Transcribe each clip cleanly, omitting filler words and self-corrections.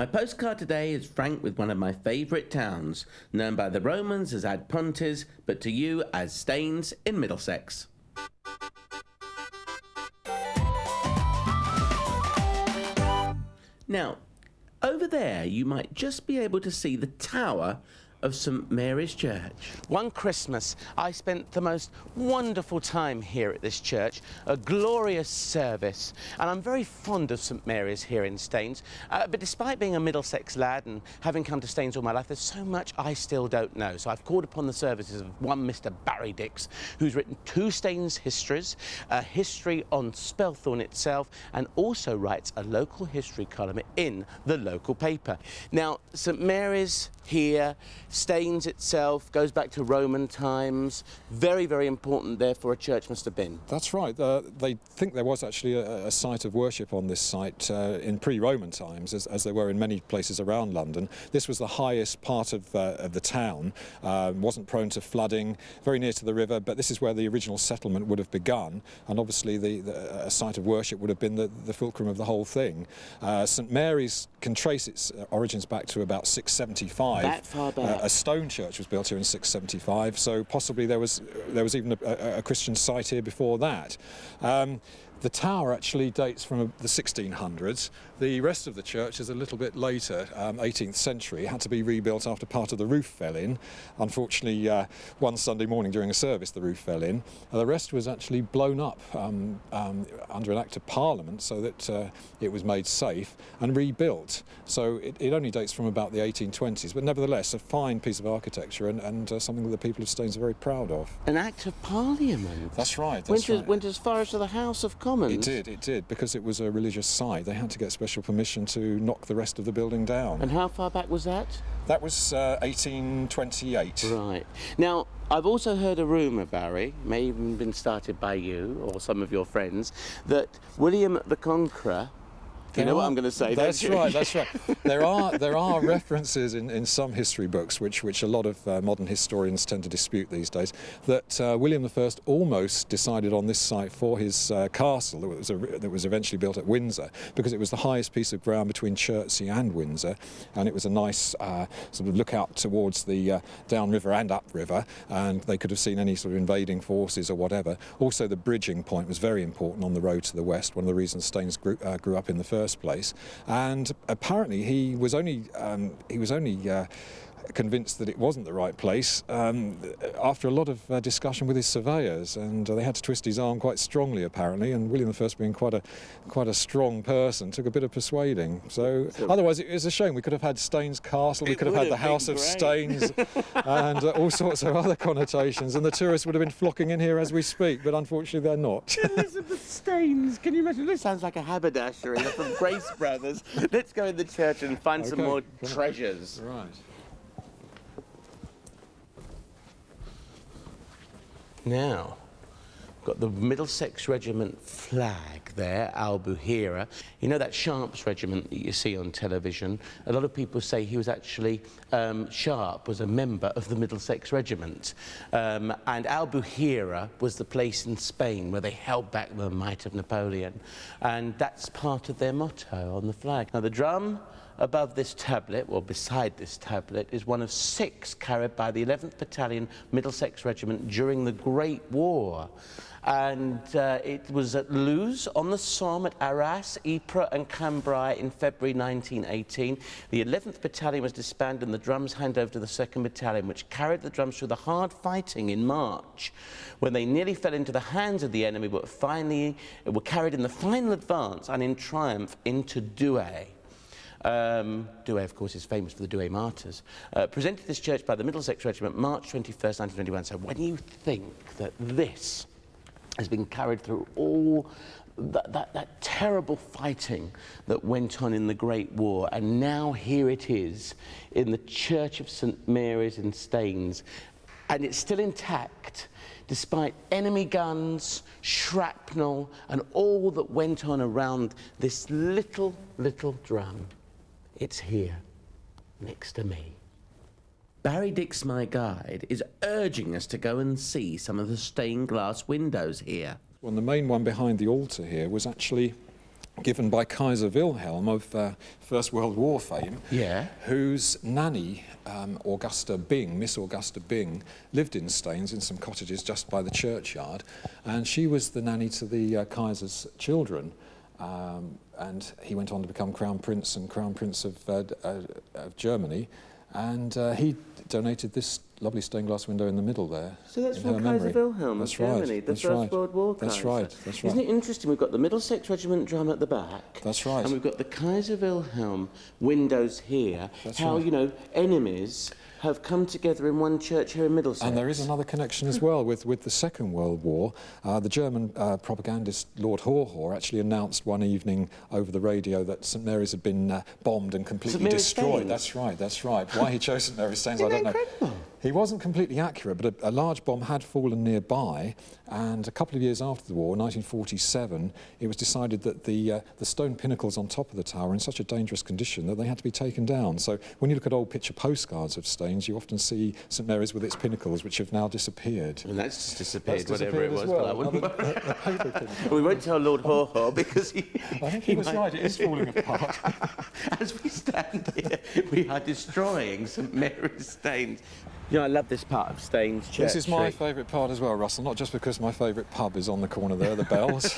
My postcard today is franked with one of my favourite towns, known by the Romans as Ad Pontes, but to you as Staines in Middlesex. Now, over there you might just be able to see the tower of St Mary's Church. One Christmas, I spent the most wonderful time here at this church, a glorious service, and I'm very fond of St Mary's here in Staines, but despite being a Middlesex lad and having come to Staines all my life, there's so much I still don't know. So I've called upon the services of one Mr Barry Dix, who's written 2 Staines histories, a history on Spelthorne itself, and also writes a local history column in the local paper. Now, St Mary's here, Staines itself goes back to Roman times. Very, very important, therefore, a church must have been. That's right. They think there was actually a site of worship on this site in pre-Roman times, as there were in many places around London. This was the highest part of the town, wasn't prone to flooding, very near to the river, but this is where the original settlement would have begun, and obviously a site of worship would have been the fulcrum of the whole thing. St Mary's can trace its origins back to about 675. That far back. A stone church was built here in 675, so possibly there was even a Christian site here before that. The tower actually dates from the 1600s. The rest of the church is a little bit later, 18th century. It had to be rebuilt after part of the roof fell in. Unfortunately, one Sunday morning during a service, the roof fell in. The rest was actually blown up under an Act of Parliament so that it was made safe and rebuilt. So it only dates from about the 1820s, but nevertheless, a fine piece of architecture and something that the people of Staines are very proud of. An Act of Parliament? That's right. Went as far as to the House of Commons? It did, because it was a religious site. They had to get special permission to knock the rest of the building down. And how far back was that? That was 1828. Right. Now, I've also heard a rumour, Barry, may even been started by you or some of your friends, that William the Conqueror. You know what I'm going to say, That's don't you? right, that's right. There are references in some history books, which a lot of modern historians tend to dispute these days, that William I almost decided on this site for his castle that was eventually built at Windsor, because it was the highest piece of ground between Chertsey and Windsor, and it was a nice sort of lookout towards the downriver and upriver, and they could have seen any sort of invading forces or whatever. Also, the bridging point was very important on the road to the west, one of the reasons Staines grew up in the first place, and apparently he was only convinced that it wasn't the right place after a lot of discussion with his surveyors, and they had to twist his arm quite strongly apparently, and William I, being quite a strong person, took a bit of persuading. So otherwise it was a shame. We could have had Staines Castle, we could have had the House of Staines and all sorts of other connotations, and the tourists would have been flocking in here as we speak, but unfortunately they're not. Elizabeth Staines, can you imagine? This sounds like a haberdashery from Grace Brothers. Let's go in the church and find some more treasures. Right. Now, got the Middlesex Regiment flag there, Albuhera. You know that Sharp's regiment that you see on television? A lot of people say he was actually, Sharp was a member of the Middlesex Regiment. And Albuhera was the place in Spain where they held back the might of Napoleon. And that's part of their motto on the flag. Now, the drum above this tablet, or beside this tablet, is one of 6 carried by the 11th Battalion Middlesex Regiment during the Great War. And it was at Luz, on the Somme, at Arras, Ypres and Cambrai in February 1918. The 11th Battalion was disbanded and the drums handed over to the 2nd Battalion, which carried the drums through the hard fighting in March, when they nearly fell into the hands of the enemy, but finally were carried in the final advance and in triumph into Douai. Douai, of course, is famous for the Douai martyrs. Presented to this church by the Middlesex Regiment, March 21st, 1921. So when you think that this has been carried through all that terrible fighting that went on in the Great War, and now here it is in the Church of St Mary's in Staines, and it's still intact, despite enemy guns, shrapnel, and all that went on around this little drum. It's here, next to me. Barry Dix, my guide, is urging us to go and see some of the stained glass windows here. Well, the main one behind the altar here was actually given by Kaiser Wilhelm of First World War fame, Yeah. whose nanny, Augusta Byng, Miss Augusta Byng, lived in Staines in some cottages just by the churchyard, and she was the nanny to the Kaiser's children. And he went on to become Crown Prince and Crown Prince of Germany, and he donated this lovely stained glass window in the middle there. So that's in from her Kaiser memory. Wilhelm of That's Germany, right. the That's First right. World War That's Kaiser. right. That's right. Isn't it interesting? We've got the Middlesex Regiment drum at the back. That's right. And we've got the Kaiser Wilhelm windows here. That's how, right. you know, enemies have come together in one church here in Middlesex. And there is another connection as well with the Second World War. The German propagandist Lord Haw actually announced one evening over the radio that St Mary's had been bombed and completely Mary's destroyed. Staines? That's right, that's right. Why he chose St Mary's Staines, I don't know. Incredible. He wasn't completely accurate, but a large bomb had fallen nearby, and a couple of years after the war, 1947, it was decided that the stone pinnacles on top of the tower were in such a dangerous condition that they had to be taken down. So when you look at old picture postcards of Staines, you often see St Mary's with its pinnacles, which have now disappeared. And that's just disappeared, That's whatever it was. disappeared But I as wouldn't well. A paper pinnacle. We won't tell Lord Haw because he... I think he was right, it is falling apart. As we stand here, we are destroying St Mary's Staines. You know, I love this part of Staines Church. This is my favourite part as well, Russell, not just because my favourite pub is on the corner there, the Bells,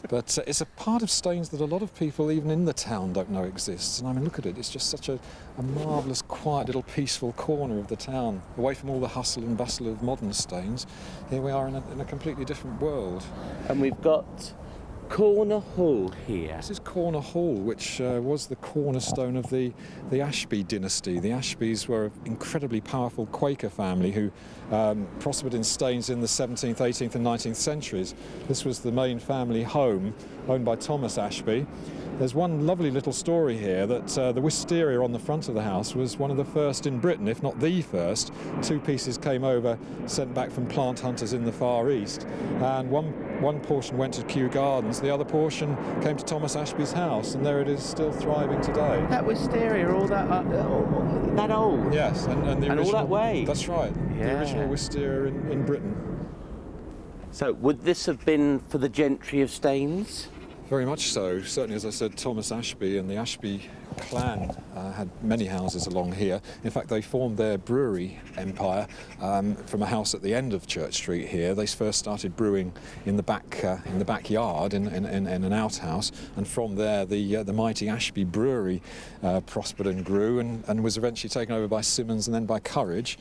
but it's a part of Staines that a lot of people, even in the town, don't know exists. And I mean, look at it, it's just such a marvellous, quiet, little peaceful corner of the town, away from all the hustle and bustle of modern Staines. Here we are in a completely different world. And we've got Corner Hall here. This is Corner Hall, which was the cornerstone of the Ashby dynasty. The Ashbys were an incredibly powerful Quaker family who prospered in Staines in the 17th, 18th and 19th centuries. This was the main family home, owned by Thomas Ashby. There's one lovely little story here that the wisteria on the front of the house was one of the first in Britain, if not the first. 2 pieces came over, sent back from plant hunters in the Far East, and one portion went to Kew Gardens, the other portion came to Thomas Ashby's house, and there it is, still thriving today. That wisteria, all that old. Yes, and the original, all that way. That's right, the Yeah. original wisteria in Britain. So would this have been for the gentry of Staines? Very much so. Certainly, as I said, Thomas Ashby and the Ashby clan had many houses along here. In fact, they formed their brewery empire from a house at the end of Church Street here. They first started brewing in the backyard in an outhouse, and from there the mighty Ashby brewery prospered and grew, and was eventually taken over by Simmons and then by Courage.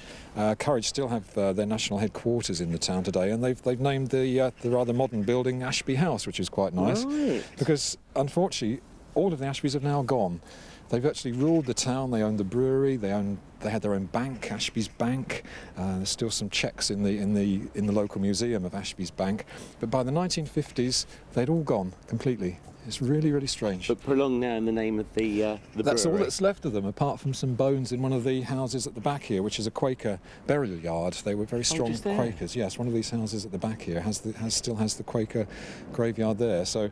Courage still have their national headquarters in the town today, and they've named the rather modern building Ashby House, which is quite nice. Right. Because unfortunately, all of the Ashbys have now gone. They've actually ruled the town. They owned the brewery. They had their own bank, Ashby's Bank. There's still some cheques in the local museum of Ashby's Bank. But by the 1950s, they'd all gone completely. It's really, really strange. But prolonged now in the name of the That's brewery. all that's left of them, apart from some bones in one of the houses at the back here, which is a Quaker burial yard. They were very strong just there? Quakers. Yes, one of these houses at the back here still has the Quaker graveyard there. So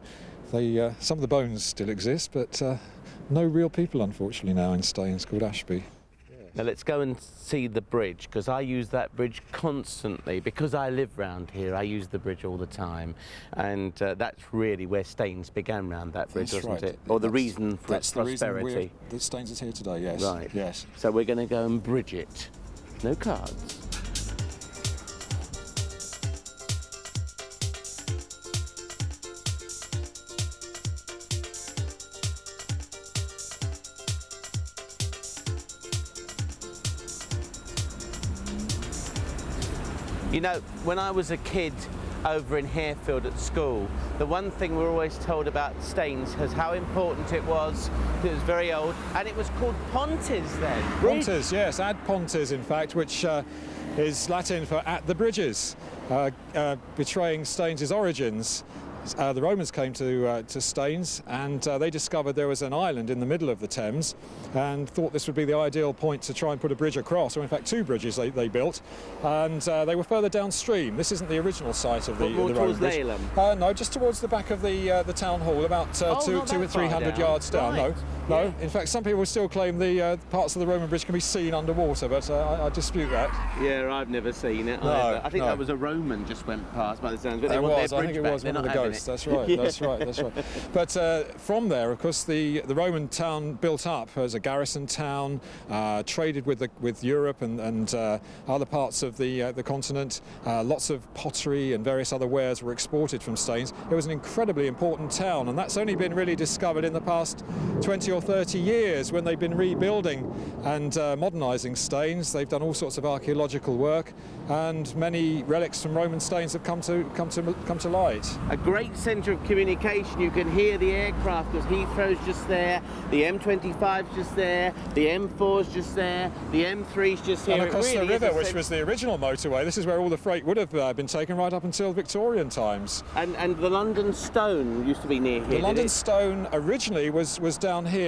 some of the bones still exist, but no real people, unfortunately, now in Staines called Ashby. Now let's go and see the bridge, because I use that bridge constantly. Because I live round here, I use the bridge all the time, and that's really where Staines began round that bridge, That's wasn't right. it? Or the reason for its That's the reason prosperity. that Staines is here today, yes. Right. Yes. So we're going to go and bridge it. No cards. You know, when I was a kid over in Harefield at school, the one thing we were always told about Staines was how important it was. It was very old, and it was called Pontes then. Pontes, yes, ad Pontes, in fact, which is Latin for at the bridges, betraying Staines' origins. The Romans came to Staines, and they discovered there was an island in the middle of the Thames, and thought this would be the ideal point to try and put a bridge across, or in fact 2 bridges they built, and they were further downstream. This isn't the original site of the more Roman towards bridge. Laleham? No, just towards the back of the town hall, about 200 or 300 yards down. Right. No, No. In fact, some people still claim the parts of the Roman bridge can be seen underwater, but I dispute that. Yeah, I've never seen it No, either. I think no. that was a Roman just went past by the sounds of it. They It want was. their I think it bridge was back. one of They're the not having ghosts. it. That's right. Yeah. That's right. That's right. But from there, of course, the Roman town built up as a garrison town, traded with Europe and other parts of the continent. Lots of pottery and various other wares were exported from Staines. It was an incredibly important town, and that's only been really discovered in the past 20 or 30 years when they've been rebuilding and modernising Staines. They've done all sorts of archaeological work, and many relics from Roman Staines have come to light. A great centre of communication. You can hear the aircraft because Heathrow's just there, the M25's just there, the M4's just there, the M3's just here. And of course It really the river, is a which was the original motorway, this is where all the freight would have been taken right up until Victorian times. And the London Stone used to be near here. The London did it? Stone originally was down here,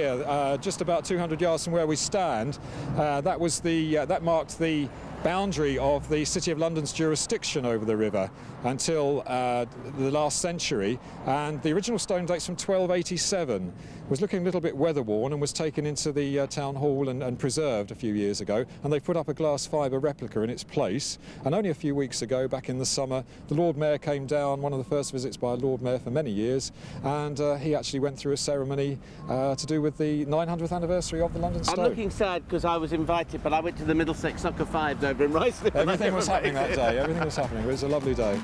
just about 200 yards from where we stand. That marked the boundary of the City of London's jurisdiction over the river until the last century, and the original stone dates from 1287. Was looking a little bit weather-worn and was taken into the town hall and preserved a few years ago, and they put up a glass fibre replica in its place. And only a few weeks ago, back in the summer, the Lord Mayor came down, one of the first visits by a Lord Mayor for many years, and he actually went through a ceremony to do with the 900th anniversary of the London Stone. I'm looking sad because I was invited, but I went to the Middlesex Soccer Fives over in Rice. Everything was happening that day. Everything was happening. It was a lovely day.